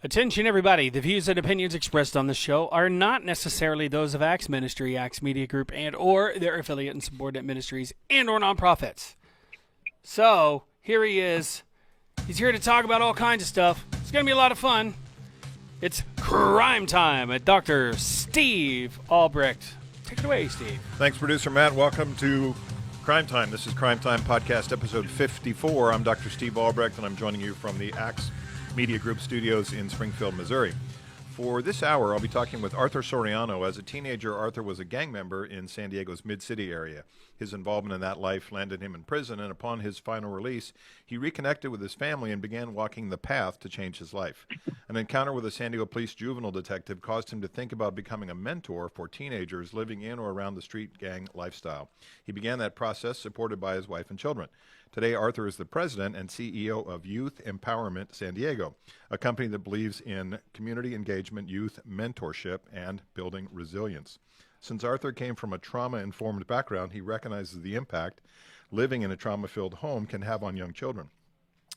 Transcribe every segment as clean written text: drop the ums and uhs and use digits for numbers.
Attention, everybody. The views and opinions expressed on the show are not necessarily those of Axe Ministry, Axe Media Group, and or their affiliate and subordinate ministries and or nonprofits. So, here he is. He's here to talk about all kinds of stuff. It's going to be a lot of fun. It's Crime Time at Dr. Steve Albrecht. Take it away, Steve. Thanks, Producer Matt. Welcome to Crime Time. This is Crime Time Podcast, episode 54. I'm Dr. Steve Albrecht, and I'm joining you from the Axe Media Group studios in Springfield, Missouri. For this hour, I'll be talking with Arthur Soriano. As a teenager, Arthur was a gang member in San Diego's Mid-City area. His involvement in that life landed him in prison, and upon his final release, he reconnected with his family and began walking the path to change his life. An encounter with a San Diego police juvenile detective caused him to think about becoming a mentor for teenagers living in or around the street gang lifestyle. He began that process supported by his wife and children. Today, Arthur is the president and CEO of Youth Empowerment San Diego, a company that believes in community engagement, youth mentorship, and building resilience. Since Arthur came from a trauma-informed background, he recognizes the impact living in a trauma-filled home can have on young children.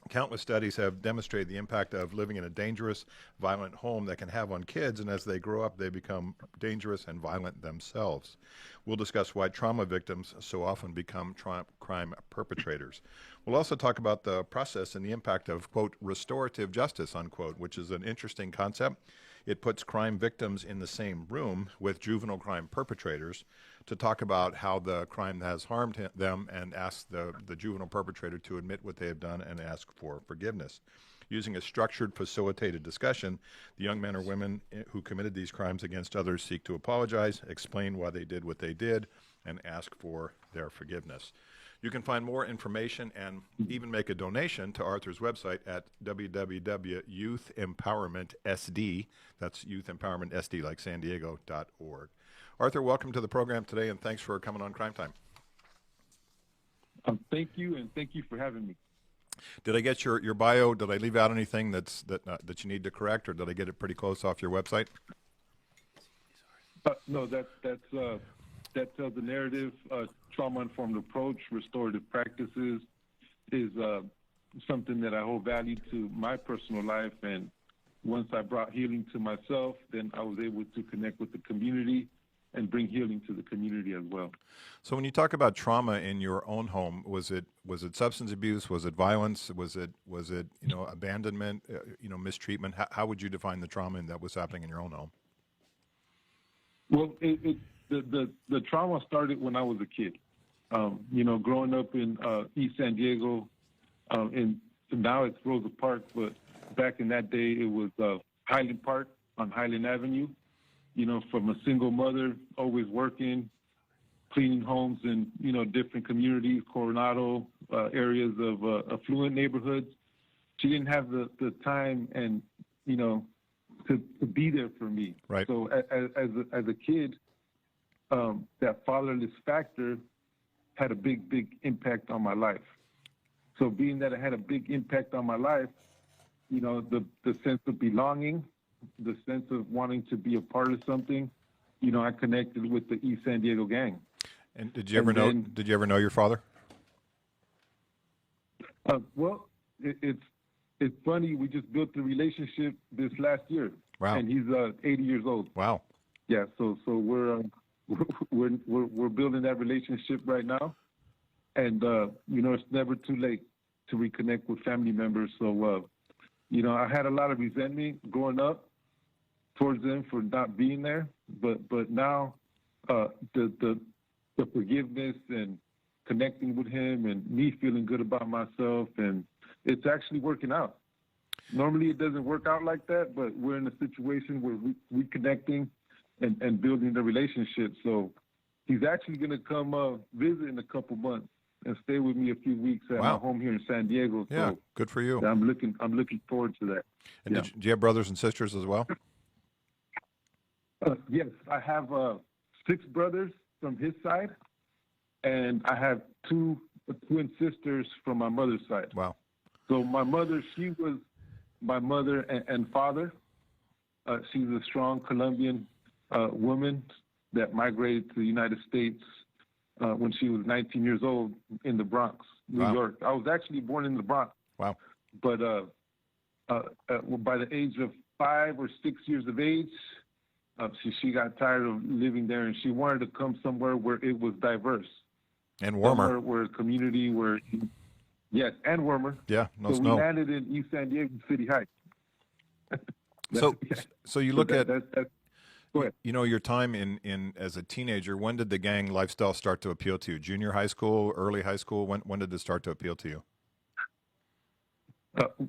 Countless studies have demonstrated the impact of living in a dangerous, violent home that can have on kids, and as they grow up, they become dangerous and violent themselves. We'll discuss why trauma victims so often become crime perpetrators. We'll also talk about the process and the impact of, quote, restorative justice, unquote, which is an interesting concept. It puts crime victims in the same room with juvenile crime perpetrators to talk about how the crime has harmed them and ask the juvenile perpetrator to admit what they have done and ask for forgiveness. Using a structured, facilitated discussion, the young men or women who committed these crimes against others seek to apologize, explain why they did what they did, and ask for their forgiveness. You can find more information and even make a donation to Arthur's website at www.youthempowermentsd, that's youthempowermentsd, like San Diego.org. Arthur, welcome to the program today, and thanks for coming on Crime Time. Thank you, and thank you for having me. Did I get your bio? Did I leave out anything that you need to correct, or did I get it pretty close off your website? No, that tells the narrative. Trauma-informed approach, restorative practices is something that I hold value to my personal life. And once I brought healing to myself, then I was able to connect with the community and bring healing to the community as well. So when you talk about trauma in your own home, was it substance abuse? Was it violence? Was it abandonment? Mistreatment? How would you define the trauma that was happening in your own home? Well, the trauma started when I was a kid. Growing up in East San Diego, and now it's Rosa Park, but back in that day it was Highland Park on Highland Avenue. From a single mother, always working, cleaning homes in, different communities, Coronado, areas of affluent neighborhoods. She didn't have the time and, to be there for me. Right. So as a kid, that fatherless factor had a big impact on my life. So being that it had a big impact on my life, the sense of belonging, the sense of wanting to be a part of something, I connected with the East San Diego gang. And did you ever know your father? Well, it's funny. We just built the relationship this last year. Wow. And he's 80 years old. Wow. Yeah. So we're building that relationship right now, and it's never too late to reconnect with family members. So I had a lot of resentment growing up towards them for not being there, but now the forgiveness and connecting with him and me feeling good about myself, and it's actually working out. Normally it doesn't work out like that, but we're in a situation where we're connecting and building the relationship. So he's actually going to come visit in a couple months and stay with me a few weeks at my home here in San Diego. Yeah, so good for you. I'm looking forward to that. And do you have brothers and sisters as well? Yes, I have 6 brothers from his side, and I have 2 twin sisters from my mother's side. Wow. So my mother, she was my mother and father. She's a strong Colombian woman that migrated to the United States when she was 19 years old in the Bronx, New York. I was actually born in the Bronx. Wow. But by the age of 5 or 6 years of age. She got tired of living there, and she wanted to come somewhere where it was diverse. And warmer. Somewhere where a community where, yes, and warmer. Yeah, no so snow. we landed in East San Diego City Heights. So you look at, go ahead. you know, your time in as a teenager. When did the gang lifestyle start to appeal to you? Junior high school, early high school? When did it start to appeal to you?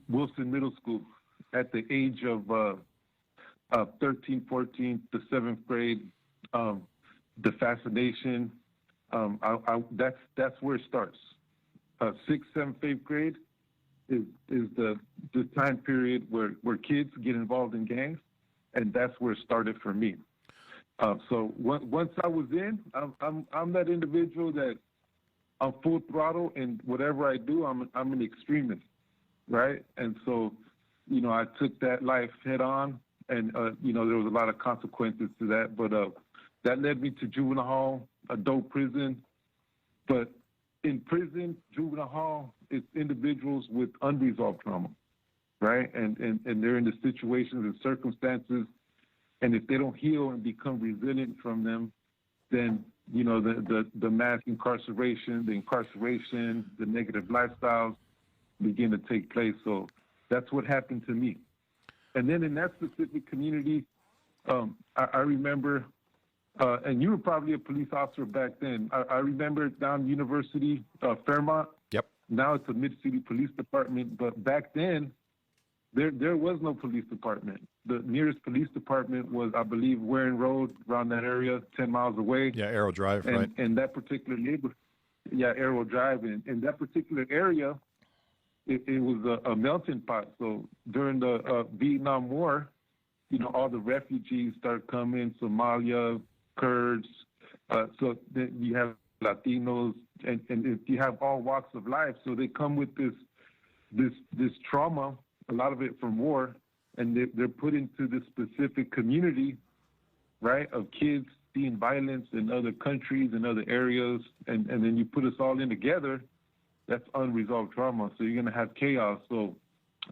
Wilson Middle School, at the age of 13, 14, the 7th grade. The fascination. That's where it starts. 6th, 7th, 8th grade is the time period where kids get involved in gangs, and that's where it started for me. So once I was in, I'm that individual that I'm full throttle, and whatever I do, I'm an extremist, right? And so, you know, I took that life head on, and you know, there was a lot of consequences to that, but that led me to juvenile hall, adult prison. But in prison, juvenile hall, it's individuals with unresolved trauma, right? And they're in the situations and circumstances, and if they don't heal and become resilient from them, then, you know, the mass incarceration, the negative lifestyles begin to take place. So that's what happened to me. And then in that specific community, I remember, and you were probably a police officer back then. I remember down University, Fairmont. Yep. Now it's a mid-city police department, but back then, there was no police department. The nearest police department was, I believe, Waring Road, around that area, 10 miles away. Yeah, Arrow Drive, right? And that particular neighborhood, yeah, Arrow Drive. In that particular area, it was a melting pot. So during the Vietnam War, you know, all the refugees started coming, Somalia, Kurds. So then you have Latinos, and you have all walks of life. So they come with this trauma, a lot of it from war, and they're put into this specific community, right, of kids seeing violence in other countries and other areas, and then you put us all in together. That's unresolved trauma. So you're going to have chaos. So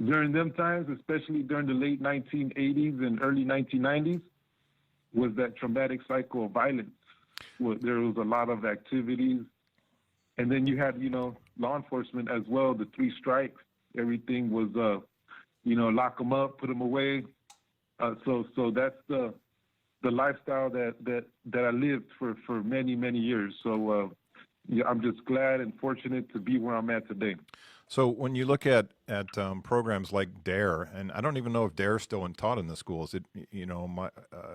during them times, especially during the late 1980s and early 1990s, was that traumatic cycle of violence. There was a lot of activities. And then you had, you know, law enforcement as well, the 3 strikes. Everything was, you know, lock them up, put them away. So that's the lifestyle that I lived for many, many years. So yeah, I'm just glad and fortunate to be where I'm at today. So when you look at programs like DARE, and I don't even know if DARE is still taught in the schools.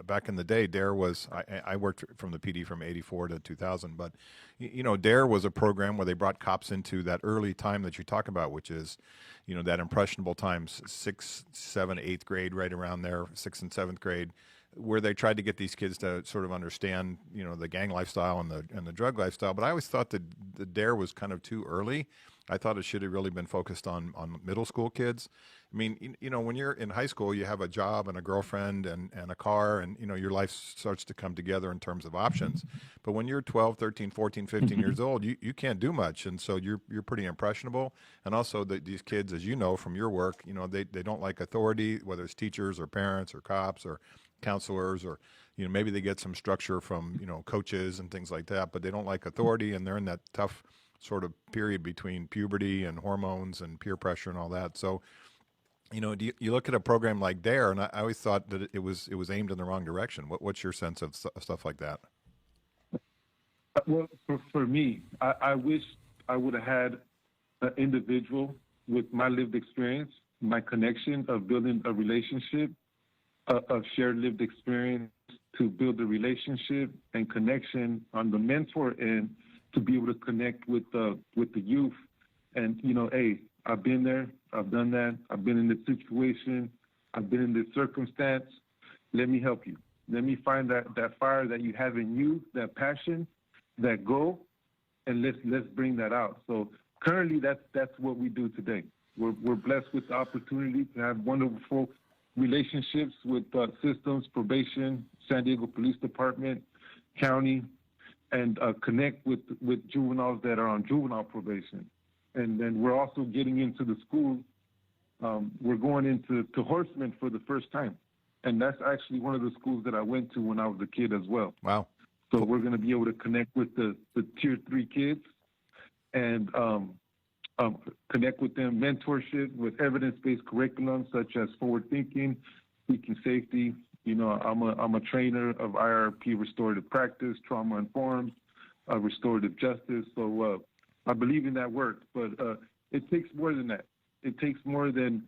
Back in the day, DARE was, I worked from the PD from 84 to 2000, but, you know, DARE was a program where they brought cops into that early time that you talk about, which is, you know, that impressionable time, 6th, 7th, 8th grade, right around there, 6th and 7th grade, where they tried to get these kids to sort of understand, you know, the gang lifestyle and the drug lifestyle. But I always thought that the DARE was kind of too early. I thought it should have really been focused on middle school kids. I mean, you know, when you're in high school, you have a job and a girlfriend and a car, and, you know, your life starts to come together in terms of options. But when you're 12, 13, 14, 15 years old, you can't do much. And so you're pretty impressionable. And also these kids, as you know from your work, you know, they don't like authority, whether it's teachers or parents or cops or counselors, or, you know, maybe they get some structure from, you know, coaches and things like that, but they don't like authority, and they're in that tough sort of period between puberty and hormones and peer pressure and all that. So, you know, you look at a program like DARE, and I always thought that it was aimed in the wrong direction. What's your sense of stuff like that? Well, for me, I wish I would have had an individual with my lived experience, my connection of building a relationship, of shared lived experience, to build a relationship and connection on the mentor end, to be able to connect with the youth. And, you know, hey, I've been there, I've done that, I've been in this situation, I've been in this circumstance. Let me help you. Let me find that fire that you have in you, that passion, that goal, and let's bring that out. So currently, that's what we do today. We're blessed with the opportunity to have wonderful relationships with systems, probation, San Diego Police Department, county, and connect with juveniles that are on juvenile probation. And then we're also getting into the schools we're going into Horseman for the first time. And that's actually one of the schools that I went to when I was a kid as well. Wow. So we're going to be able to connect with the Tier 3 kids and connect with them, mentorship with evidence-based curriculum such as forward thinking, seeking safety. You know, I'm a trainer of IRP restorative practice, trauma-informed, restorative justice. So I believe in that work, but it takes more than that. It takes more than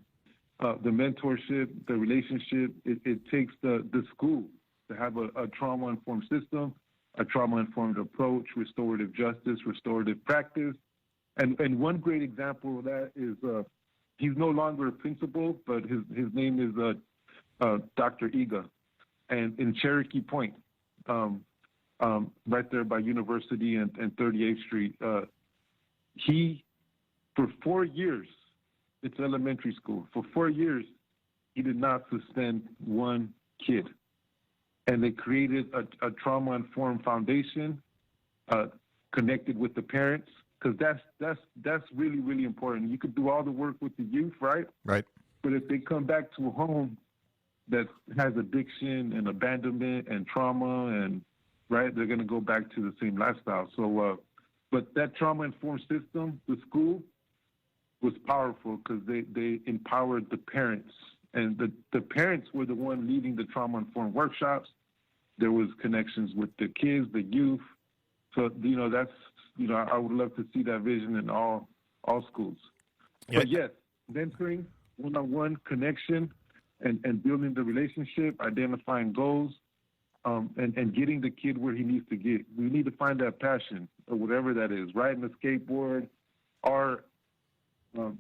the mentorship, the relationship. It takes the school to have a trauma-informed system, a trauma-informed approach, restorative justice, restorative practice. And one great example of that is he's no longer a principal, but his name is Dr. Iga, and in Cherokee Point, right there by University and 38th Street. He, for 4 years, it's elementary school, for 4 years, he did not suspend one kid. And they created a trauma-informed foundation connected with the parents, because that's really, really important. You could do all the work with the youth, right? Right. But if they come back to a home that has addiction and abandonment and trauma, and right, they're going to go back to the same lifestyle. So, but that trauma-informed system, the school, was powerful because they empowered the parents, and the parents were the one leading the trauma-informed workshops. There was connections with the kids, the youth. So, you know, that's, you know, I would love to see that vision in all schools. Yeah. But yes, mentoring, one-on-one connection, and building the relationship, identifying goals, and getting the kid where he needs to get. We need to find that passion, or whatever that is, riding a skateboard, or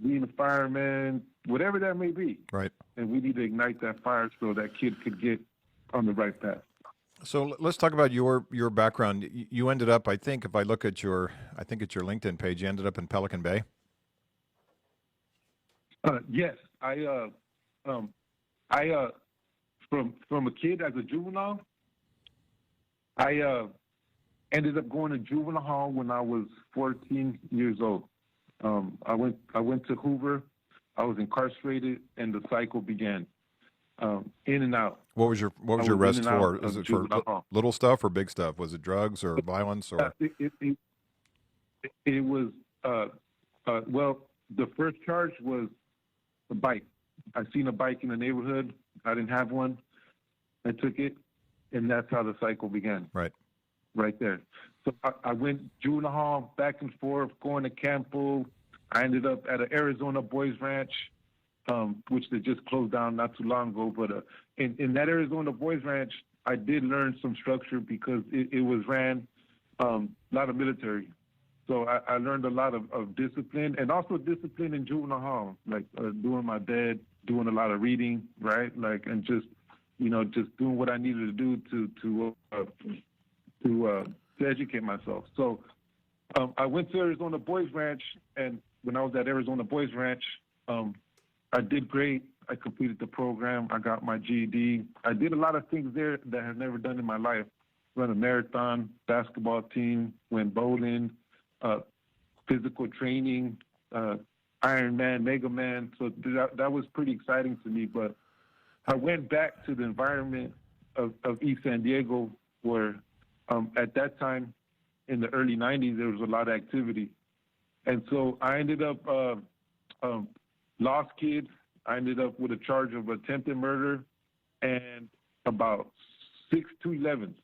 being a fireman, whatever that may be. Right. And we need to ignite that fire so that kid could get on the right path. So let's talk about your background. You ended up, I think, if I look at your LinkedIn page, you ended up in Pelican Bay. Yes, I from a kid as a juvenile, I ended up going to juvenile hall when I was 14 years old. I went to Hoover. I was incarcerated, and the cycle began. In and out. What was your arrest for? Is it for little stuff or big stuff? Was it drugs or violence or? It was well, the first charge was a bike. I seen a bike in the neighborhood. I didn't have one. I took it, and that's how the cycle began. Right there. So I went juvenile hall, back and forth, going to Campo. I ended up at an Arizona boys ranch, which they just closed down not too long ago. But in that Arizona boys ranch, I did learn some structure because it was ran a lot of military. So I learned a lot of discipline, and also discipline in juvenile hall, like doing my bed, doing a lot of reading, right? Like, and just, you know, just doing what I needed to do to educate myself. So I went to Arizona Boys Ranch, and when I was at Arizona Boys Ranch, I did great. I completed the program. I got my GED. I did a lot of things there that I've never done in my life. Run a marathon, basketball team, went bowling, physical training, Ironman, Mega Man. So that was pretty exciting to me. But I went back to the environment of East San Diego, where at that time in the early 90s, there was a lot of activity. And so I ended up lost kids. I ended up with a charge of attempted murder and about 6 211s.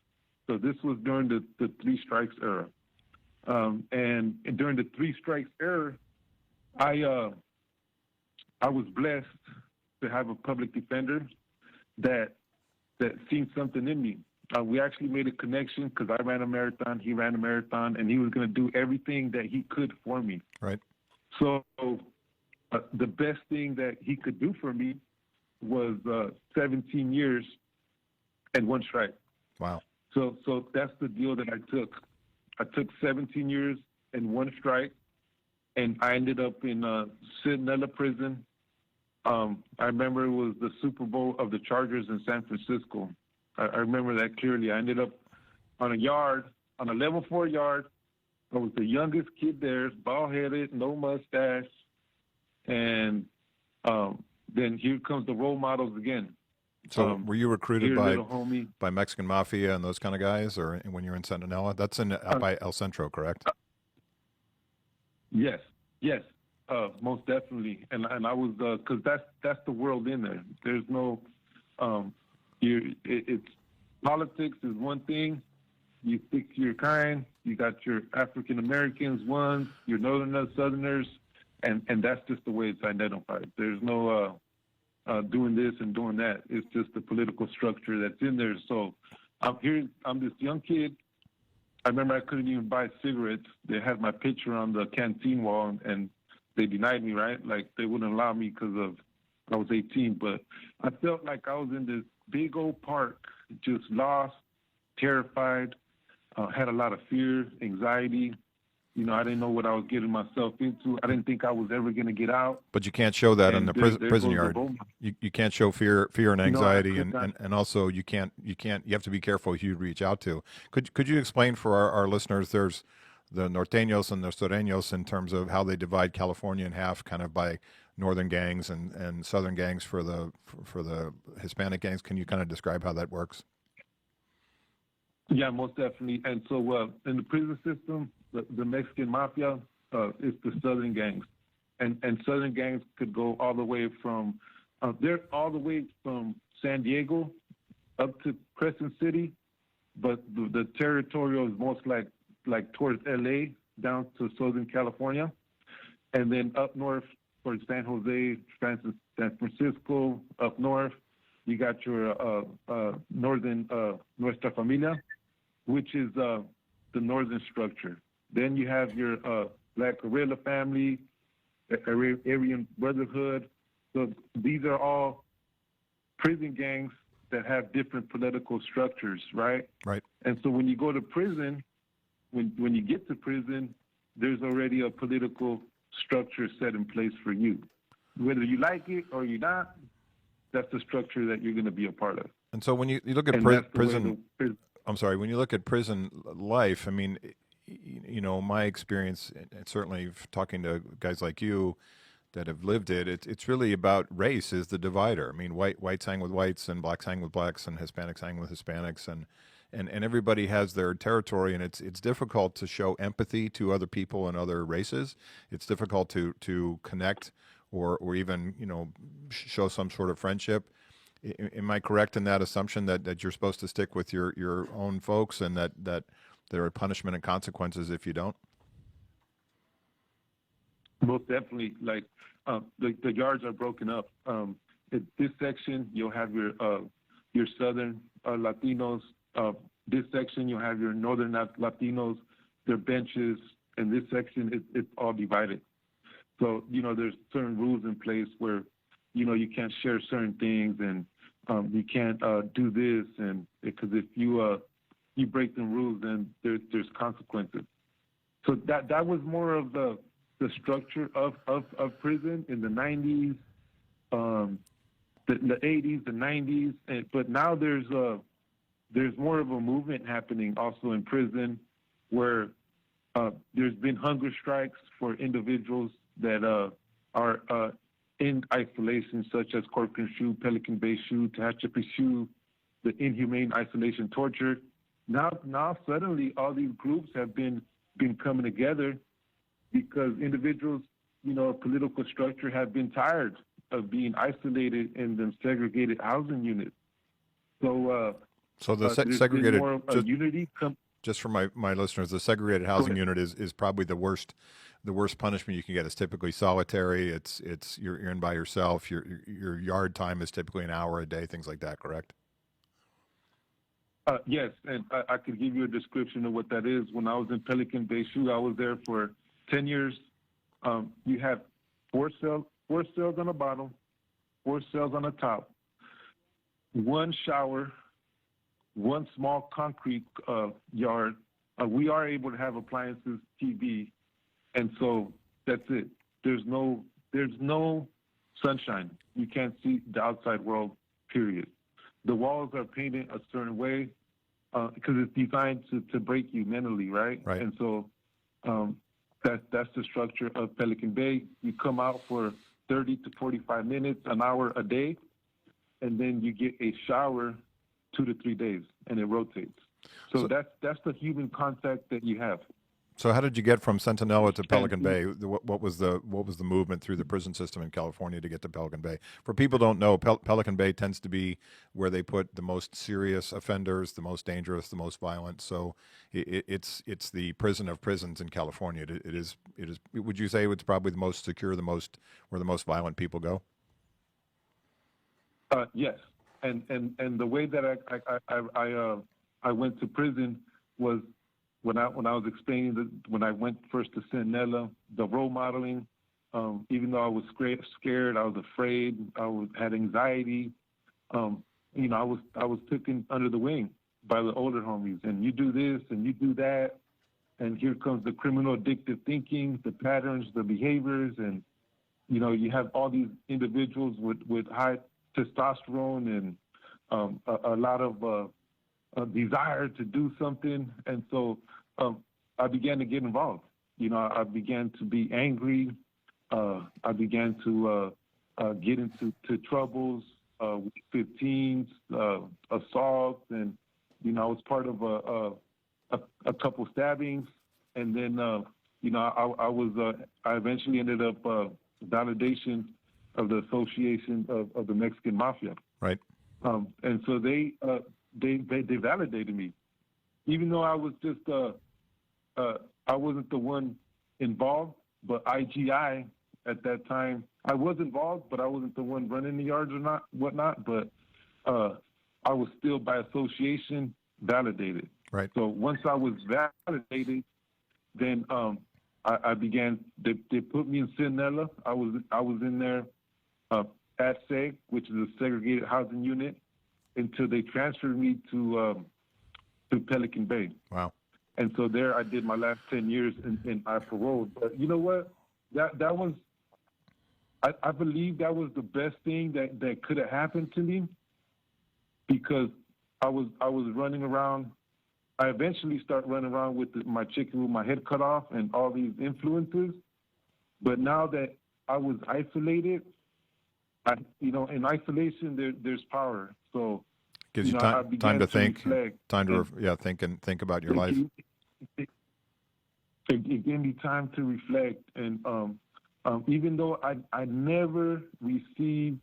So this was during the Three Strikes era. And during the Three Strikes era, I was blessed to have a public defender that seen something in me. We actually made a connection because I ran a marathon, he ran a marathon, and he was going to do everything that he could for me. Right. So the best thing that he could do for me was 17 years and one strike. Wow. So that's the deal that I took. I took 17 years and one strike, and I ended up in Sinella prison. I remember it was the Super Bowl of the Chargers in San Francisco. I remember that clearly. I ended up on a level 4 yard. I was the youngest kid there, bald-headed, no mustache. And then here comes the role models again. So were you recruited Here, little homie. by Mexican Mafia and those kind of guys, or when you were in Centinela? That's out by El Centro, correct? Yes, yes, most definitely. And I was, because that's the world in there. There's no, it's politics is one thing. You stick to your kind. You got your African Americans, one, your Northerners, Southerners, and that's just the way it's identified. There's no doing this and doing that. It's just the political structure that's in there. So I'm this young kid. I remember I couldn't even buy cigarettes. They had my picture on the canteen wall, and they denied me, right? Like, they wouldn't allow me because I was 18. But I felt like I was in this big old park, just lost, terrified, had a lot of fear, anxiety. You know, I didn't know what I was getting myself into. I didn't think I was ever going to get out. But you can't show that in the prison yard. You can't show fear and anxiety, and also you have to be careful who you reach out to. Could you explain for our listeners? There's the norteños and the sureños in terms of how they divide California in half, kind of by northern gangs and southern gangs for the Hispanic gangs. Can you kind of describe how that works? Yeah, most definitely. And so in the prison system, the Mexican Mafia is the southern gangs. And southern gangs could go all the way from, they're all the way from San Diego up to Crescent City, but the territorial is most like towards LA down to Southern California. And then up north, for San Jose, San Francisco, up north, you got your northern Nuestra Familia, which is the northern structure. Then you have your Black Guerrilla Family, Aryan Brotherhood. So these are all prison gangs that have different political structures, right? Right. And so when you go to prison, when you get to prison, there's already a political structure set in place for you. Whether you like it or you're not, that's the structure that you're going to be a part of. And so when you look at prison, I'm sorry, when you look at prison life, I mean, you know, my experience, and certainly talking to guys like you that have lived it, it's really about race is the divider. I mean, whites hang with whites and blacks hang with blacks and Hispanics hang with Hispanics, and everybody has their territory, and it's difficult to show empathy to other people and other races. It's difficult to connect or even, you know, show some sort of friendship. Am I correct in that assumption that you're supposed to stick with your own folks, and that there are punishment and consequences if you don't? Most definitely. Like the yards are broken up. In this section, you'll have your Southern Latinos. This section, you'll have your Northern Latinos. Their benches. In this section, it's all divided. So, you know, there's certain rules in place where, you know, you can't share certain things, and you can't do this, and because if you break the rules, then there's consequences. So that was more of the structure of prison in the 90s, the 80s, the 90s, but now there's more of a movement happening also in prison, where there's been hunger strikes for individuals that are in isolation, such as Corcoran Shoe, Pelican Bay Shoe, Tehachapi Shoe, the inhumane isolation torture. Now suddenly all these groups have been coming together because individuals, you know, political structure have been tired of being isolated in them segregated housing units. So the segregated more unity. Just for my listeners, the segregated housing unit is probably the worst punishment you can get. It's typically solitary. It's you're in by yourself. Your yard time is typically an hour a day, things like that. Correct? Yes, and I could give you a description of what that is. When I was in Pelican Bay Shoe, I was there for 10 years. You have four cells on the bottom, 4 cells on the top, 1 shower, 1 small concrete yard. We are able to have appliances, TV, and so that's it. There's no sunshine. You can't see the outside world, period. The walls are painted a certain way because it's designed to break you mentally, right? Right. And so that's the structure of Pelican Bay. You come out for 30 to 45 minutes, an hour a day, and then you get a shower 2 to 3 days, and it rotates. So that's the human contact that you have. So how did you get from Centinela to Pelican Bay? What was the movement through the prison system in California to get to Pelican Bay? For people who don't know, Pelican Bay tends to be where they put the most serious offenders, the most dangerous, the most violent. So it's the prison of prisons in California. It is. Would you say it's probably the most secure, where the most violent people go? Yes, and the way that I went to prison was. When I was explaining when I went first to Centinela, the role modeling, even though I was scared, I was afraid, had anxiety, I was taken under the wing by the older homies, and you do this and you do that, and here comes the criminal addictive thinking, the patterns, the behaviors, and you have all these individuals with high testosterone and a lot of a desire to do something, and so I began to get involved. I began to be angry. I began to get into troubles with 15s, assaults, and I was part of a couple stabbings, and then I eventually ended up validation of the Association of the Mexican Mafia. Right. And so they validated me, even though I was just I wasn't the one involved, but IGI at that time I was involved, but I wasn't the one running the yards or whatnot. But I was still by association validated. Right. So once I was validated, then I began. They put me in Centinela. I was in there at SEG, which is a segregated housing unit, until they transferred me to Pelican Bay. Wow. And so there I did my last 10 years and I paroled. But you know what? That was, I believe that was the best thing that could have happened to me, because I was running around. I eventually started running around with my chicken with my head cut off and all these influences. But now that I was isolated, in isolation there's power. So gives you time to think, think about your life. It gave me time to reflect, and even though I never received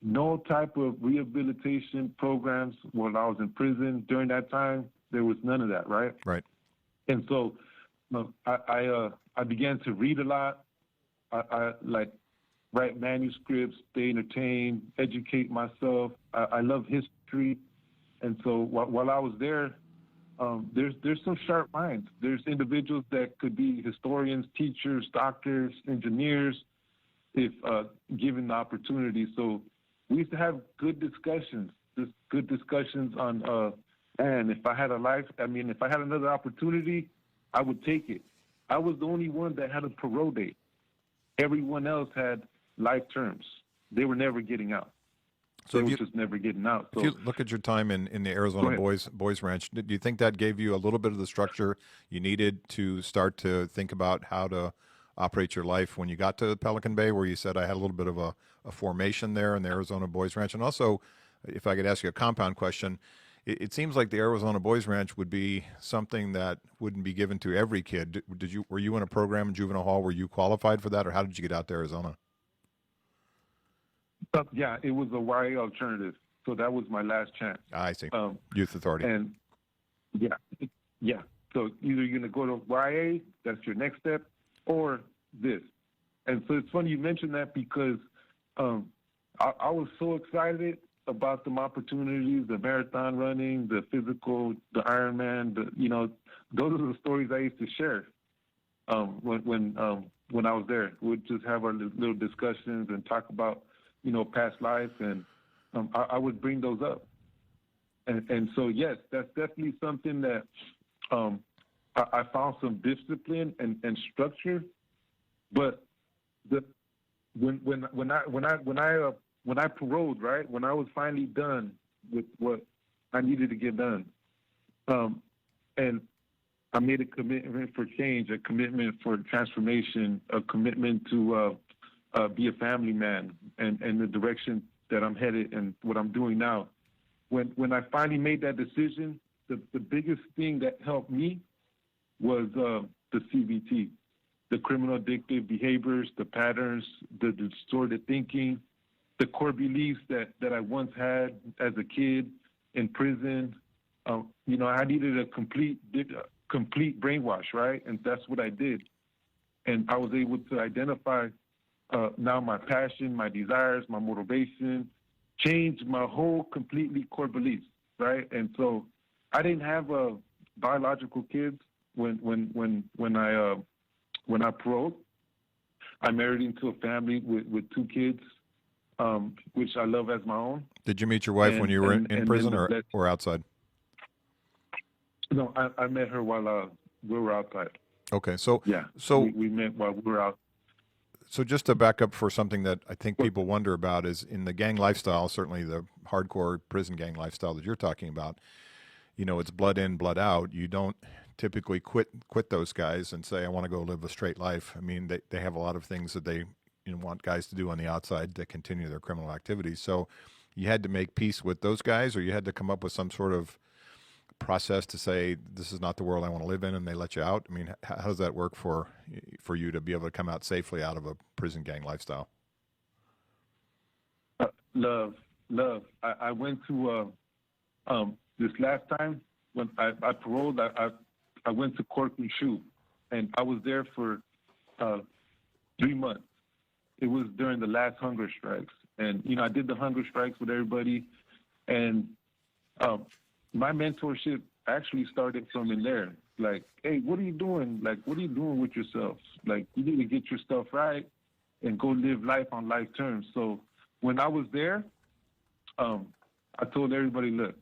no type of rehabilitation programs while I was in prison during that time, there was none of that, right? Right. And so I began to read a lot. I like write manuscripts, stay entertained, educate myself. I love history. And so while I was there, there's some sharp minds. There's individuals that could be historians, teachers, doctors, engineers, if given the opportunity. So we used to have good discussions on, and if I had if I had another opportunity, I would take it. I was the only one that had a parole date. Everyone else had life terms. They were never getting out. So they were just never getting out. So, if you look at your time in the Arizona Boys Ranch, do you think that gave you a little bit of the structure you needed to start to think about how to operate your life when you got to Pelican Bay, where you said I had a little bit of a formation there in the Arizona Boys Ranch? And also, if I could ask you a compound question, it seems like the Arizona Boys Ranch would be something that wouldn't be given to every kid. Were you in a program in juvenile hall? Were you qualified for that, or how did you get out to Arizona? Yeah, it was a YA alternative. So that was my last chance. I see. Youth Authority. And yeah. So either you're going to go to YA, that's your next step, or this. And so it's funny you mentioned that, because I was so excited about the opportunities, the marathon running, the physical, the Ironman, those are the stories I used to share when I was there. We'd just have our little discussions and talk about, past life, and I would bring those up. And so, yes, that's definitely something that I found some discipline and structure. But when I paroled, right, when I was finally done with what I needed to get done, and I made a commitment for change, a commitment for transformation, a commitment to be a family man, and the direction that I'm headed and what I'm doing now. When I finally made that decision, the biggest thing that helped me was the CBT, the criminal addictive behaviors, the patterns, the distorted thinking, the core beliefs that I once had as a kid in prison. I needed a complete brainwash, right? And that's what I did. And I was able to identify now my passion, my desires, my motivation, change my whole completely core beliefs, right? And so I didn't have biological kids when I paroled. I married into a family with 2 kids, which I love as my own. Did you meet your wife when you were in prison or outside? No, I met her while we were outside. Okay, so yeah, so we met while we were out. So just to back up for something that I think people wonder about is in the gang lifestyle, certainly the hardcore prison gang lifestyle that you're talking about, it's blood in, blood out. You don't typically quit those guys and say, I want to go live a straight life. I mean, they have a lot of things that they want guys to do on the outside to continue their criminal activities. So you had to make peace with those guys, or you had to come up with some sort of process to say, this is not the world I want to live in, and they let you out. I mean, how does that work for you to be able to come out safely out of a prison gang lifestyle? Love. I went to this last time when I paroled. I went to Crook and I was there for 3 months. It was during the last hunger strikes, and I did the hunger strikes with everybody, and my mentorship actually started from in there. Like, hey, what are you doing? Like, what are you doing with yourself? Like, you need to get your stuff right and go live life on life terms. So when I was there, I told everybody, look,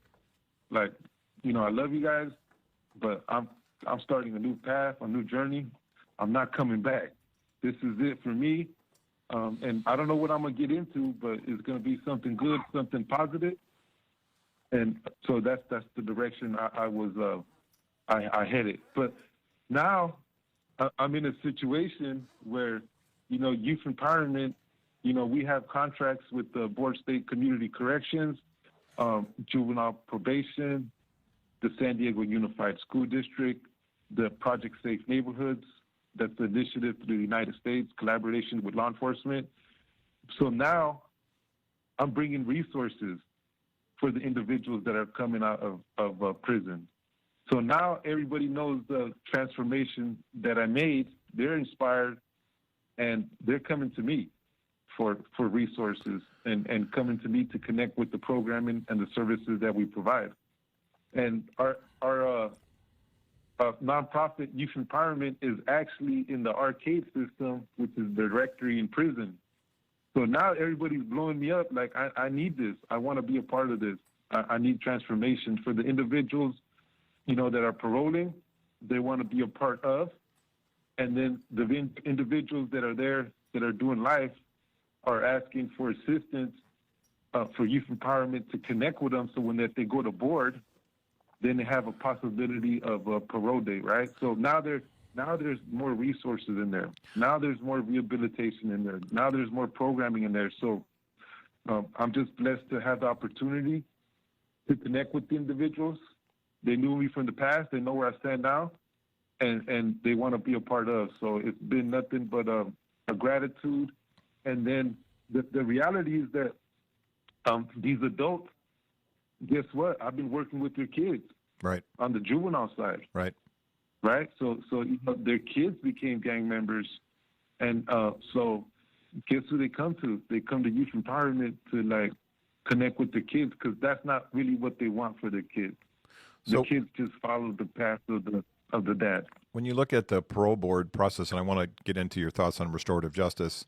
like, I love you guys, but I'm starting a new path, a new journey. I'm not coming back. This is it for me. And I don't know what I'm going to get into, but it's going to be something good, something positive. And so that's the direction I headed. But now I'm in a situation where, youth empowerment, we have contracts with the Board State Community Corrections, juvenile probation, the San Diego Unified School District, the Project Safe Neighborhoods. That's the initiative to the United States, collaboration with law enforcement. So now I'm bringing resources for the individuals that are coming out of prison. So now everybody knows the transformation that I made. They're inspired, and they're coming to me for resources and coming to me to connect with the programming and the services that we provide. And our nonprofit Youth Empowerment is actually in the arcade system, which is the directory in prison. So now everybody's blowing me up like, I need this. I want to be a part of this. I need transformation for the individuals, that are paroling. They want to be a part of. And then the individuals that are there that are doing life are asking for assistance for youth empowerment to connect with them. So when they go to board, then they have a possibility of a parole date, right? So now there's more resources in there. Now there's more rehabilitation in there. Now there's more programming in there. So I'm just blessed to have the opportunity to connect with the individuals. They knew me from the past. They know where I stand now, and they want to be a part of. So it's been nothing but a gratitude. And then the reality is that these adults, guess what? I've been working with their kids, right, on the juvenile side, right. So their kids became gang members, and so guess who they come to? They come to Youth Empowerment to connect with the kids, because that's not really what they want for their kids. The kids just follow the path of the dad. When you look at the parole board process, and I want to get into your thoughts on restorative justice,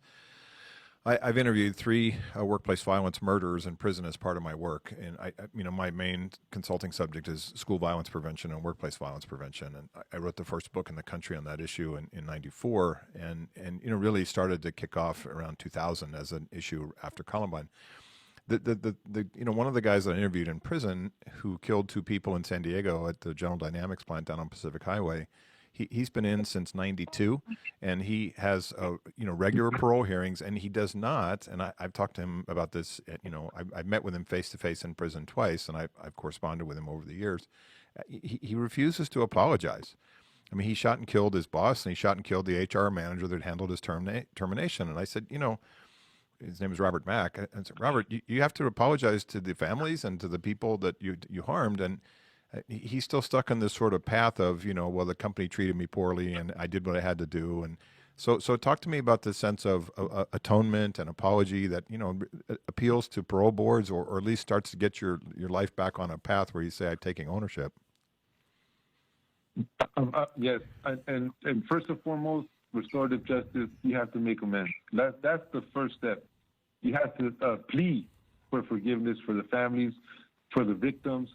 I've interviewed 3 workplace violence murderers in prison as part of my work, and my main consulting subject is school violence prevention and workplace violence prevention. And I wrote the first book in the country on that issue in '94, and really started to kick off around 2000 as an issue after Columbine. One of the guys that I interviewed in prison who killed 2 people in San Diego at the General Dynamics plant down on Pacific Highway, he's been in since '92, and he has regular parole hearings, and he does not. And I've talked to him about this. I've met with him face to face in prison twice, and I've corresponded with him over the years. He refuses to apologize. I mean, he shot and killed his boss, and he shot and killed the HR manager that handled his termination. And I said, his name is Robert Mack. I said, Robert, you have to apologize to the families and to the people that you harmed. And he's still stuck on this sort of path of, well, the company treated me poorly and I did what I had to do. And so talk to me about the sense of atonement and apology that, appeals to parole boards or at least starts to get your life back on a path where you say, I'm taking ownership. Yes. And first and foremost, restorative justice, you have to make amends. That's the first step. You have to plead for forgiveness for the families, for the victims.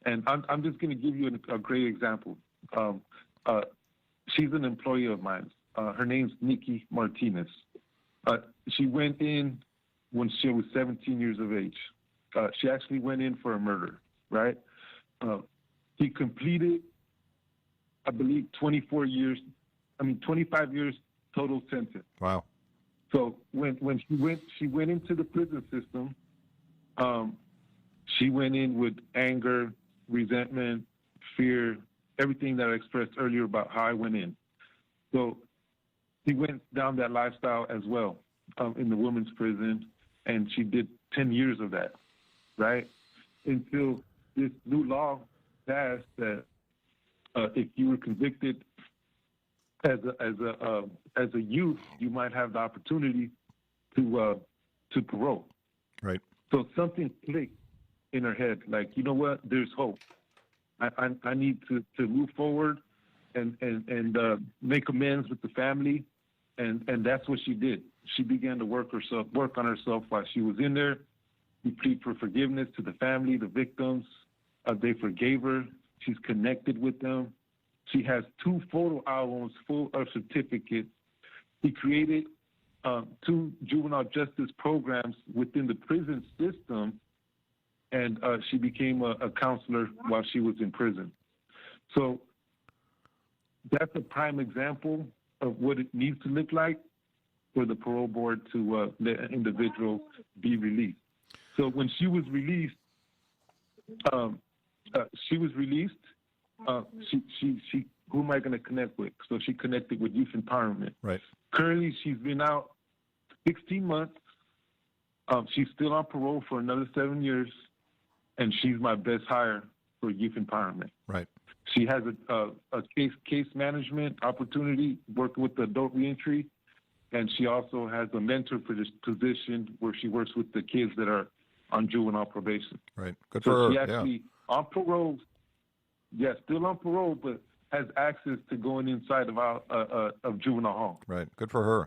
And I'm just going to give you a great example. She's an employee of mine. Her name's Nikki Martinez. She went in when she was 17 years of age. She actually went in for a murder, right? He completed, I believe, 25 years total sentence. Wow. So when she went into the prison system, she went in with anger, resentment, fear, everything that I expressed earlier about how I went in. So she went down that lifestyle as well in the women's prison, and she did 10 years of that, right? Until this new law passed that if you were convicted as a youth, you might have the opportunity to parole. Right. So something clicked in her head, like, you know what? There's hope. I need to move forward and make amends with the family, and that's what she did. She began to work on herself while she was in there. We plead for forgiveness to the family, the victims. They forgave her. She's connected with them. She has 2 photo albums full of certificates. He created 2 juvenile justice programs within the prison system, and she became a counselor while she was in prison. So that's a prime example of what it needs to look like for the parole board to let an individual be released. So when she was released, who am I going to connect with? So she connected with Youth Empowerment. Right. Currently, she's been out 16 months. She's still on parole for another 7 years, and she's my best hire for Youth Empowerment. Right. She has a case management opportunity working with the adult reentry, and she also has a mentor for this position where she works with the kids that are on juvenile probation. Right. Good So for her. she actually on parole, still on parole, but has access to going inside of juvenile hall. Right. Good for her.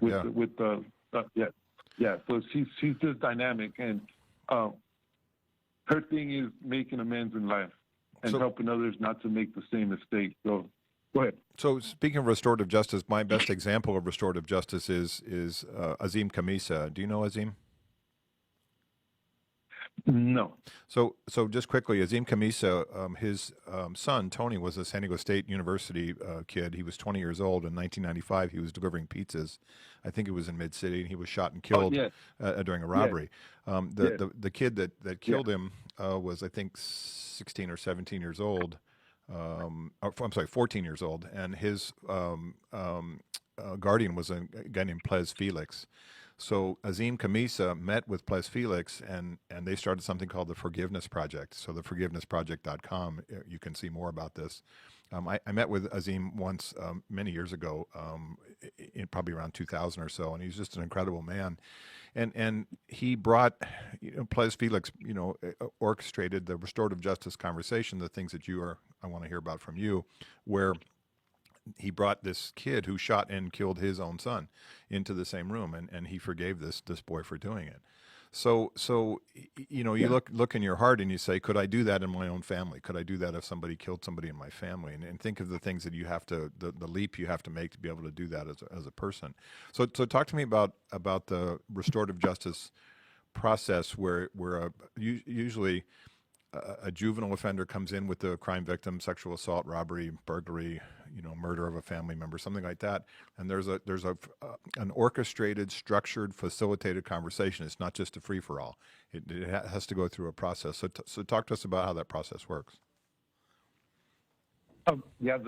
So she's just dynamic, and her thing is making amends in life and helping others not to make the same mistake. So go ahead. So speaking of restorative justice, my best example of restorative justice is Azim Kamisa. Do you know Azim? No. So just quickly, Azim Kamisa, his son, Tony, was a San Diego State University kid. He was 20 years old. In 1995, he was delivering pizzas. I think it was in Mid-City, and he was shot and killed during a robbery. The kid that killed him was, I think, 16 or 17 years old. I'm sorry, 14 years old. And his guardian was a guy named Ples Felix. So Azim Kamisa met with Ples Felix, and they started something called the Forgiveness Project. So the forgivenessproject.com, you can see more about this. I met with Azim once many years ago, in probably around 2000 or so, and he's just an incredible man. And he brought, Ples Felix, orchestrated the restorative justice conversation, the things that I want to hear about from you, where he brought this kid who shot and killed his own son into the same room, and he forgave this boy for doing it. So you look in your heart and you say, could I do that in my own family? Could I do that if somebody killed somebody in my family? And think of the things that you have to, the leap you have to make to be able to do that as a person. So talk to me about the restorative justice process where usually a juvenile offender comes in with the crime victim, sexual assault, robbery, burglary, murder of a family member, something like that. And there's an orchestrated, structured, facilitated conversation. It's not just a free for all. It has to go through a process. So talk to us about how that process works. Yeah,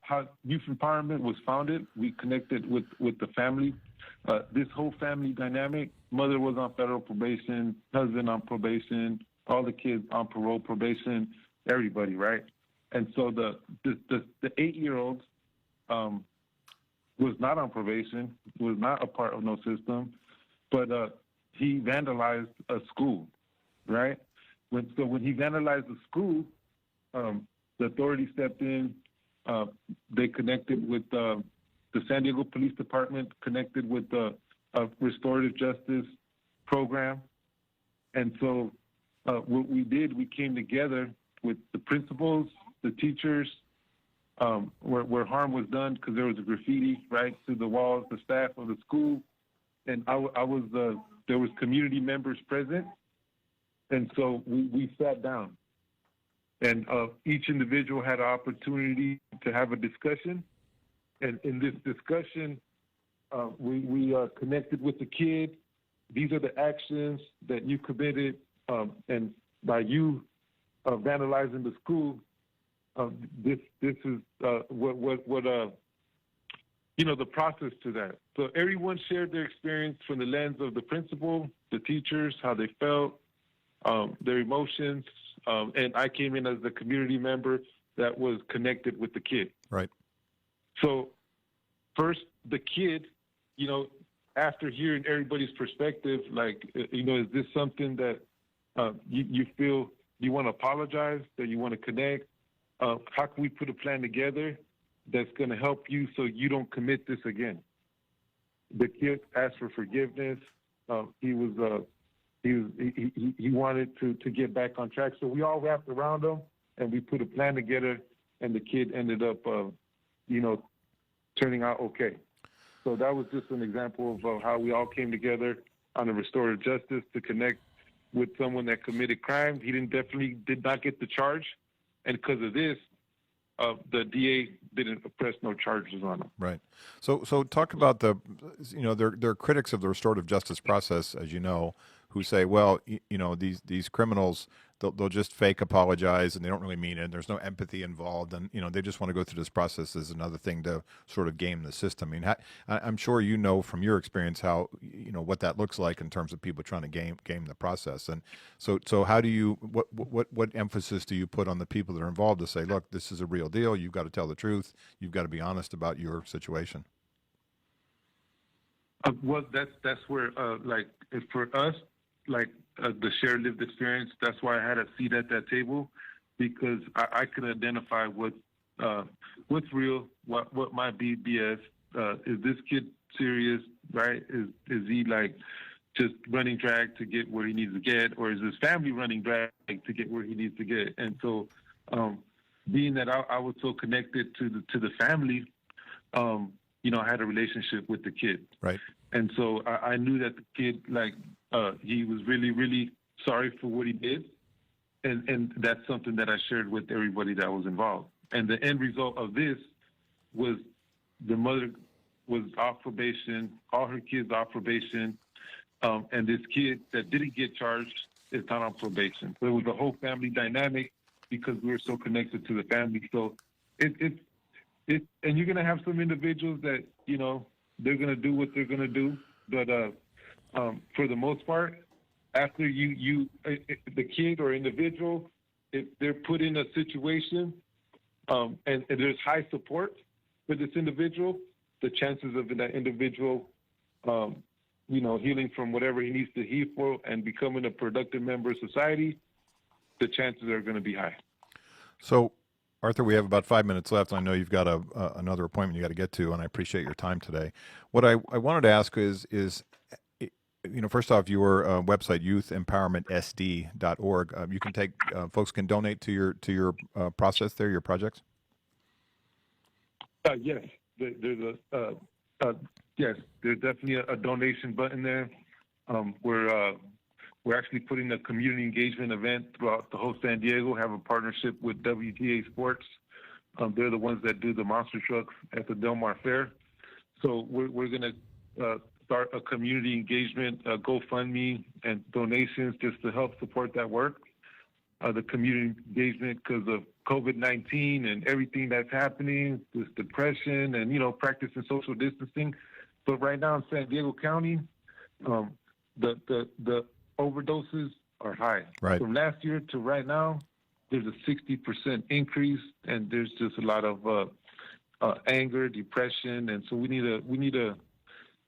how youth empowerment was founded. We connected with the family. This whole family dynamic. Mother was on federal probation, husband on probation, all the kids on parole probation, everybody, right? And so the 8-year-old was not on probation, was not a part of no system, but he vandalized a school, right? When he vandalized the school, the authorities stepped in. They connected with the San Diego Police Department, connected with the Restorative Justice program. And so what we did, we came together with the principals, the teachers, where harm was done because there was a graffiti right to the walls, the staff of the school. And there was community members present. And so we sat down. And each individual had an opportunity to have a discussion. And in this discussion, we connected with the kid. These are the actions that you committed. And by you vandalizing the school, this is the process to that. So everyone shared their experience from the lens of the principal, the teachers, how they felt, their emotions. And I came in as the community member that was connected with the kid. Right. So first, the kid, after hearing everybody's perspective, is this something that you feel you want to apologize, that you want to connect? How can we put a plan together that's going to help you so you don't commit this again? The kid asked for forgiveness. He wanted to get back on track. So we all wrapped around him and we put a plan together, and the kid ended up, turning out okay. So that was just an example of how we all came together on a restorative justice to connect with someone that committed crime. He definitely did not get the charge. And because of this, the DA didn't press no charges on him. Right. So talk about there are critics of the restorative justice process, as you know, who say, well, these criminals, they'll just fake apologize and they don't really mean it. And there's no empathy involved, and they just want to go through this process as another thing to sort of game the system. I mean, I'm sure from your experience how what that looks like in terms of people trying to game the process. And so how do you what emphasis do you put on the people that are involved to say, look, this is a real deal. You've got to tell the truth. You've got to be honest about your situation. Well, that's where for us. The shared lived experience. That's why I had a seat at that table, because I could identify what's real, what might be BS. Is this kid serious? Right? Is he just running drag to get where he needs to get, or is his family running drag to get where he needs to get? And so, being that I was so connected to the family, I had a relationship with the kid. Right. And so I knew that the kid, he was really, really sorry for what he did. And that's something that I shared with everybody that was involved. And the end result of this was the mother was off probation, all her kids off probation. And this kid that didn't get charged is not on probation. So it was a whole family dynamic because we were so connected to the family. So and you're going to have some individuals that, they're going to do what they're going to do. But for the most part, after the kid or individual, if they're put in a situation and there's high support for this individual, the chances of that individual, healing from whatever he needs to heal for and becoming a productive member of society, the chances are going to be high. So, Arthur, we have about 5 minutes left. I know you've got another appointment you got to get to, and I appreciate your time today. What I wanted to ask is first off, your website, youthempowermentsd.org. You can take folks can donate to your process there, your projects. Yes, there's definitely a donation button there. We're actually putting a community engagement event throughout the whole San Diego, have a partnership with WTA Sports. They're the ones that do the monster trucks at the Del Mar Fair. So we're going to start a community engagement, GoFundMe, and donations just to help support that work. The community engagement because of COVID-19 and everything that's happening, this depression and, practicing social distancing. But right now in San Diego County, the overdoses are high. Right. From last year to right now, there's a 60% increase, and there's just a lot of anger, depression, and so we need to.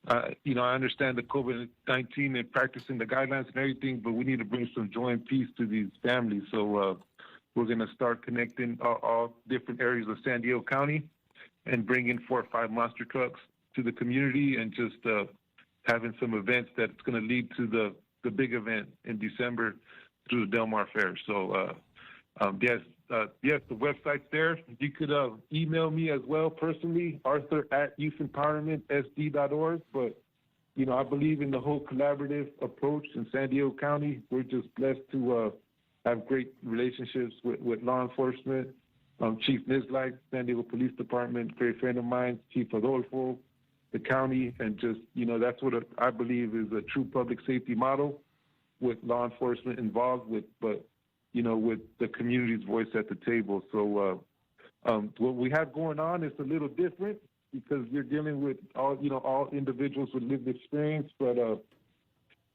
I understand the COVID-19 and practicing the guidelines and everything, but we need to bring some joy and peace to these families. So we're going to start connecting all different areas of San Diego County and bringing 4 or 5 monster trucks to the community and just having some events that's going to lead to the big event in December through the Del Mar Fair. So, yes, the website's there. You could email me as well personally, arthur@youthempowermentsd.org. But, I believe in the whole collaborative approach in San Diego County. We're just blessed to have great relationships with law enforcement. Chief Nizlak, San Diego Police Department, great friend of mine, Chief Adolfo, the county, and just, that's what I believe is a true public safety model with law enforcement involved with the community's voice at the table. So what we have going on is a little different because you're dealing with all individuals with lived experience, but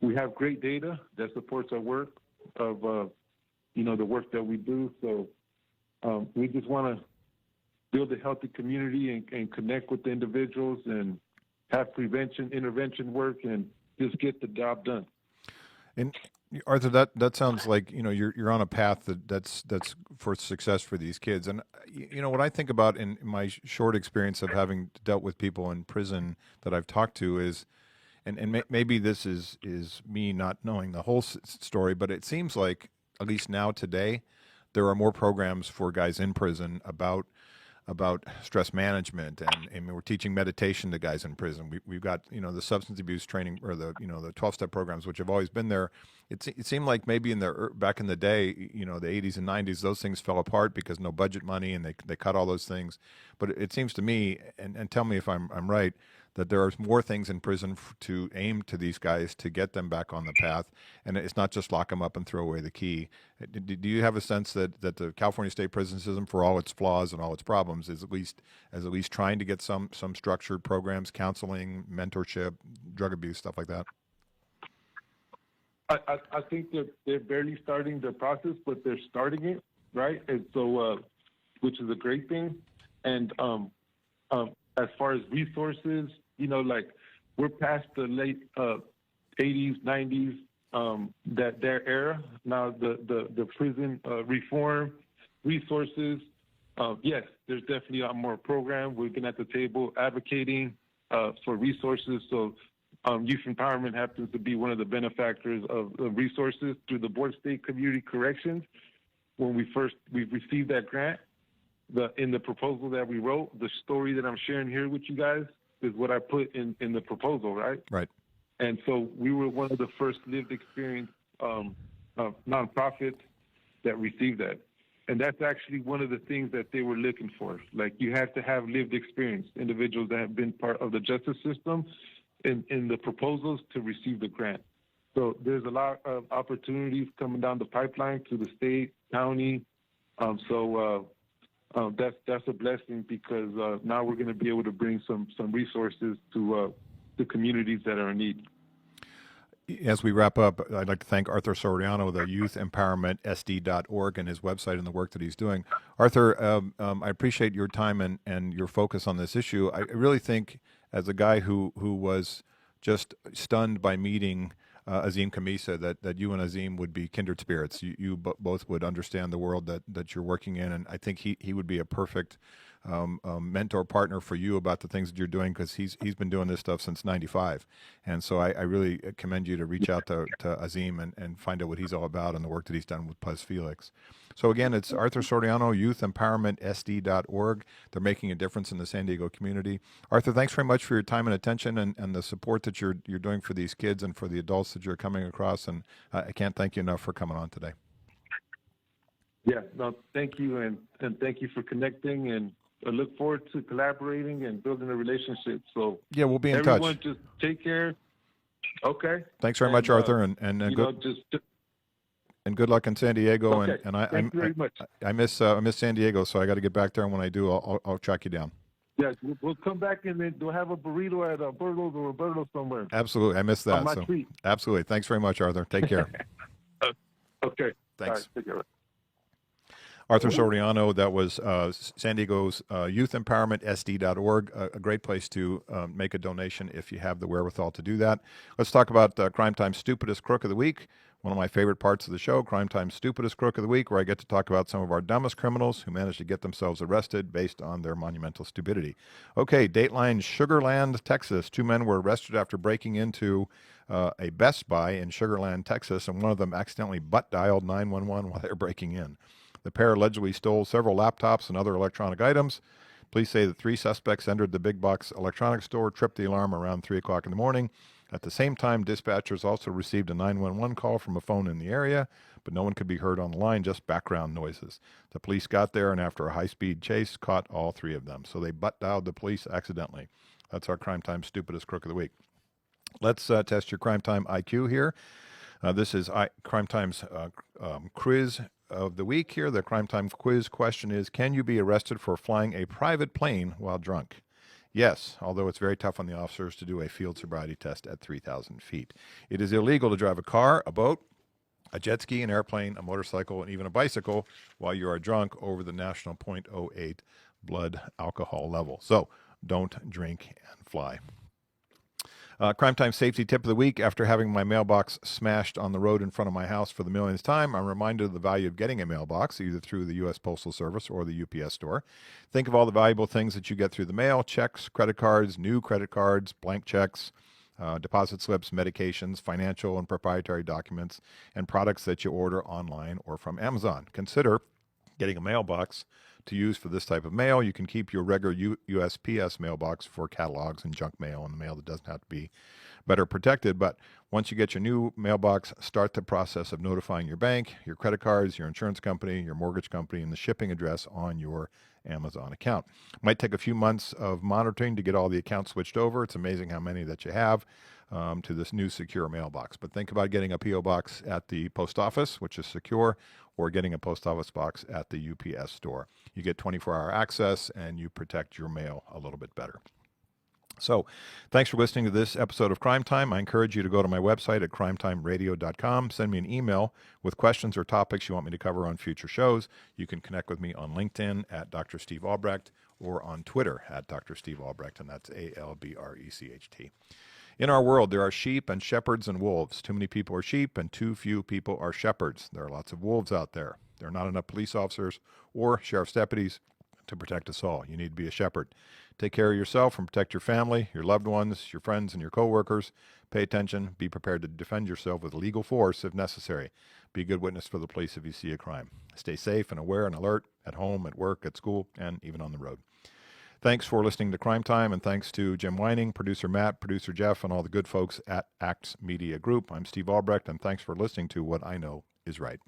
we have great data that supports our work of, the work that we do. So we just want to build a healthy community and connect with the individuals and have prevention, intervention work, and just get the job done. And Arthur, that sounds like you're on a path that's for success for these kids. And what I think about in my short experience of having dealt with people in prison that I've talked to is, and maybe this is me not knowing the whole story, but it seems like at least now today there are more programs for guys in prison about stress management, and we're teaching meditation to guys in prison. We've got the substance abuse training or the 12-step programs, which have always been there. It seemed like maybe back in the day, the 80s and 90s, those things fell apart because no budget money, and they cut all those things. But it seems to me, and tell me if I'm right, that there are more things in prison to aim to these guys to get them back on the path, and it's not just lock them up and throw away the key. Do you have a sense that the California state prison system, for all its flaws and all its problems, is at least trying to get some structured programs, counseling, mentorship, drug abuse, stuff like that? I think that they're barely starting the process, but they're starting it, right? And so, which is a great thing. And as far as resources, we're past the late 80s, 90s, their era. Now the prison reform resources, yes, there's definitely a lot more program. We've been at the table advocating for resources. So youth empowerment happens to be one of the benefactors of resources through the Board State Community Corrections. When we received that grant, in the proposal that we wrote, the story that I'm sharing here with you guys is what I put in the proposal, right? Right. And so we were one of the first lived experience nonprofits that received that. And that's actually one of the things that they were looking for. Like, you have to have lived experience, individuals that have been part of the justice system in the proposals to receive the grant. So there's a lot of opportunities coming down the pipeline to the state, county. That's a blessing because now we're going to be able to bring some resources to the communities that are in need. As we wrap up, I'd like to thank Arthur Soriano, the Youth Empowerment SD.org, and his website and the work that he's doing. Arthur, I appreciate your time and your focus on this issue. I really think, as a guy who was just stunned by meeting Azim Khamisa, that you and Azim would be kindred spirits. You both would understand the world that you're working in, and I think he would be a perfect mentor partner for you about the things that you're doing, because he's been doing this stuff since '95, and so I really commend you to reach out to Azim and find out what he's all about and the work that he's done with Puz Felix. So again, it's Arthur Soriano, YouthEmpowermentSD.org. They're making a difference in the San Diego community. Arthur, thanks very much for your time and attention and the support that you're doing for these kids and for the adults that you're coming across, and I can't thank you enough for coming on today. Yeah, no, thank you, and thank you for connecting, and I look forward to collaborating and building a relationship. So Yeah, we'll be in everyone touch. just take care. Okay. Thanks very much, Arthur, and good luck in San Diego. Okay. Thank you very much. I miss San Diego, so I got to get back there. And when I do, I'll track you down. Yeah, we'll come back and then we'll have a burrito at Berto's or Roberto's somewhere. Absolutely, I missed that. On my treat. Absolutely, thanks very much, Arthur. Take care. Okay. Thanks. All right, take care. Arthur Soriano, that was San Diego's Youth Empowerment, SD.org, a great place to make a donation if you have the wherewithal to do that. Let's talk about Crime Time's Stupidest Crook of the Week, one of my favorite parts of the show, Crime Time's Stupidest Crook of the Week, where I get to talk about some of our dumbest criminals who managed to get themselves arrested based on their monumental stupidity. Okay, Dateline, Sugarland, Texas. 2 men were arrested after breaking into a Best Buy in Sugarland, Texas, and one of them accidentally butt-dialed 911 while they were breaking in. The pair allegedly stole several laptops and other electronic items. Police say the 3 suspects entered the big box electronics store, tripped the alarm around 3 o'clock in the morning. At the same time, dispatchers also received a 911 call from a phone in the area, but no one could be heard on the line, just background noises. The police got there and after a high-speed chase, caught all 3 of them. So they butt-dialed the police accidentally. That's our Crime Time Stupidest Crook of the Week. Let's test your Crime Time IQ here. This is Crime Time's quiz of the week here. The Crime Time quiz question is, can you be arrested for flying a private plane while drunk? Yes, although it's very tough on the officers to do a field sobriety test at 3,000 feet. It is illegal to drive a car, a boat, a jet ski, an airplane, a motorcycle, and even a bicycle while you are drunk over the national .08 blood alcohol level. So don't drink and fly. Crime Time safety tip of the week. After having my mailbox smashed on the road in front of my house for the millionth time, I'm reminded of the value of getting a mailbox, either through the U.S. Postal Service or the UPS store. Think of all the valuable things that you get through the mail: checks, credit cards, new credit cards, blank checks, deposit slips, medications, financial and proprietary documents, and products that you order online or from Amazon. Consider getting a mailbox to use for this type of mail. You can keep your regular USPS mailbox for catalogs and junk mail and mail that doesn't have to be better protected. But once you get your new mailbox, start the process of notifying your bank, your credit cards, your insurance company, your mortgage company, and the shipping address on your Amazon account. It might take a few months of monitoring to get all the accounts switched over. It's amazing how many that you have to this new secure mailbox. But think about getting a P.O. box at the post office, which is secure, or getting a post office box at the UPS store. You get 24-hour access and you protect your mail a little bit better. So thanks for listening to this episode of Crime Time. I encourage you to go to my website at crimetimeradio.com. Send me an email with questions or topics you want me to cover on future shows. You can connect with me on LinkedIn at Dr. Steve Albrecht or on Twitter at Dr. Steve Albrecht, and that's ALBRECHT. In our world, there are sheep and shepherds and wolves. Too many people are sheep and too few people are shepherds. There are lots of wolves out there. There are not enough police officers or sheriff's deputies to protect us all. You need to be a shepherd. Take care of yourself and protect your family, your loved ones, your friends, and your coworkers. Pay attention. Be prepared to defend yourself with legal force if necessary. Be a good witness for the police if you see a crime. Stay safe and aware and alert at home, at work, at school, and even on the road. Thanks for listening to Crime Time, and thanks to Jim Whining, producer Matt, producer Jeff, and all the good folks at Acts Media Group. I'm Steve Albrecht, and thanks for listening to What I Know is Right.